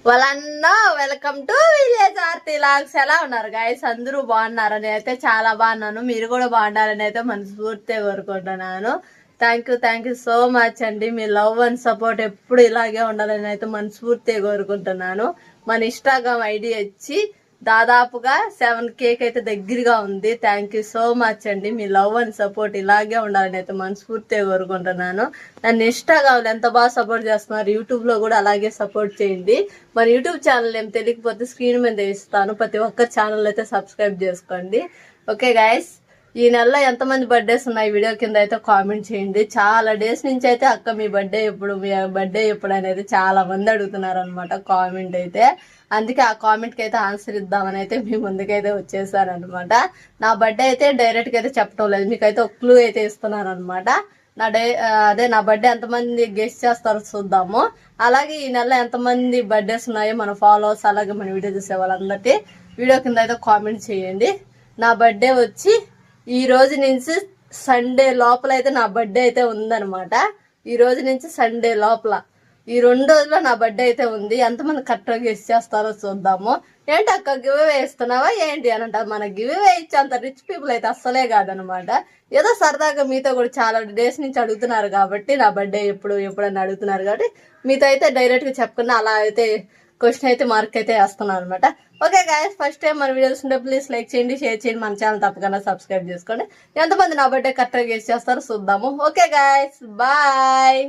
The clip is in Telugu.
వాళ్ళన్నా welcome to village Aarti vlogs. ఎలా ఉన్నారు గైస్? అందరూ బాగున్నారని అయితే చాలా బాగున్నాను. మీరు కూడా బాగుండాలని అయితే మనస్ఫూర్తిగా కోరుకుంటున్నాను. థ్యాంక్ యూ సో మచ్ అండి. మీ లవ్ అండ్ సపోర్ట్ ఎప్పుడు ఇలాగే ఉండాలని అయితే మనస్ఫూర్తిగా కోరుకుంటున్నాను. మన ఇన్స్టాగ్రామ్ ఐడి వచ్చి దాదాపుగా 7K అయితే దగ్గరగా ఉంది. థ్యాంక్ యూ సో మచ్ అండి. మీ లవ్ అండ్ సపోర్ట్ ఇలాగే ఉండాలని అయితే మనస్ఫూర్తిగా కోరుకుంటున్నాను. నన్ను ఇన్స్టాగ్రామ్లో ఎంత బాగా సపోర్ట్ చేస్తున్నారు, యూట్యూబ్లో కూడా అలాగే సపోర్ట్ చేయండి. మన యూట్యూబ్ ఛానల్ ఏం తెలియకపోతే స్క్రీన్ మీద ఇస్తాను, ప్రతి ఒక్క ఛానల్ అయితే సబ్స్క్రైబ్ చేసుకోండి. ఓకే గైస్, ఈ నెలలో ఎంతమంది బర్త్డేస్ ఉన్నాయి వీడియో కింద అయితే కామెంట్ చేయండి. చాలా డేస్ నుంచి అయితే అక్క మీ బర్త్డే ఎప్పుడు అనేది చాలా మంది అడుగుతున్నారు అనమాట కామెంట్ అయితే. అందుకే ఆ కామెంట్కి అయితే ఆన్సర్ ఇద్దామని అయితే మీ ముందుకైతే వచ్చేసాను అనమాట. నా బర్త్డే అయితే డైరెక్ట్గా అయితే చెప్పడం లేదు, మీకైతే ఒక క్లూ అయితే ఇస్తున్నాను అనమాట. నా బర్త్డే ఎంతమంది గెస్ట్ చేస్తారో చూద్దాము. అలాగే ఈ నెలలో ఎంతమంది బర్త్డేస్ ఉన్నాయో మన ఫాలోవర్స్ అలాగే మన వీడియో చూసే వాళ్ళందరికీ వీడియో కింద అయితే కామెంట్ చేయండి. నా బర్త్డే వచ్చి ఈ రోజు నుంచి సండే లోపల అయితే నా బర్త్డే అయితే ఉందనమాట. ఈ రోజు నుంచి సండే లోపల ఈ 2 రోజుల్లో నా బర్త్డే అయితే ఉంది. ఎంతమంది కరెక్ట్గా గెస్ చేస్తారో చూద్దాము. ఏంటి అక్క గివ్ అవే ఇస్తున్నావా ఏంటి అని అంటారు. మన గివ్ అవే ఇచ్చే అంత రిచ్ పీపుల్ అయితే అస్సలే కాదనమాట. ఏదో సరదాగా మీతో కూడా చాలా డేస్ నుంచి అడుగుతున్నారు కాబట్టి నా బర్త్డే ఎప్పుడని అడుగుతున్నారు కాబట్టి మీతో అయితే డైరెక్ట్గా చెప్పకుండా అలా అయితే క్వశ్చన్ అయితే మార్క్ అయితే వేస్తున్నాను అనమాట. ఓకే గాయస్, ఫస్ట్ టైం మన వీడియోస్ ఉంటే ప్లీజ్ లైక్ చేయండి, షేర్ చేయండి, మన ఛానల్ తప్పకుండా సబ్స్క్రైబ్ చేసుకోండి. ఎంతమంది నా బర్త్డే కరెక్ట్గా గెస్ చేస్తారో చూద్దాము. Okay guys, bye.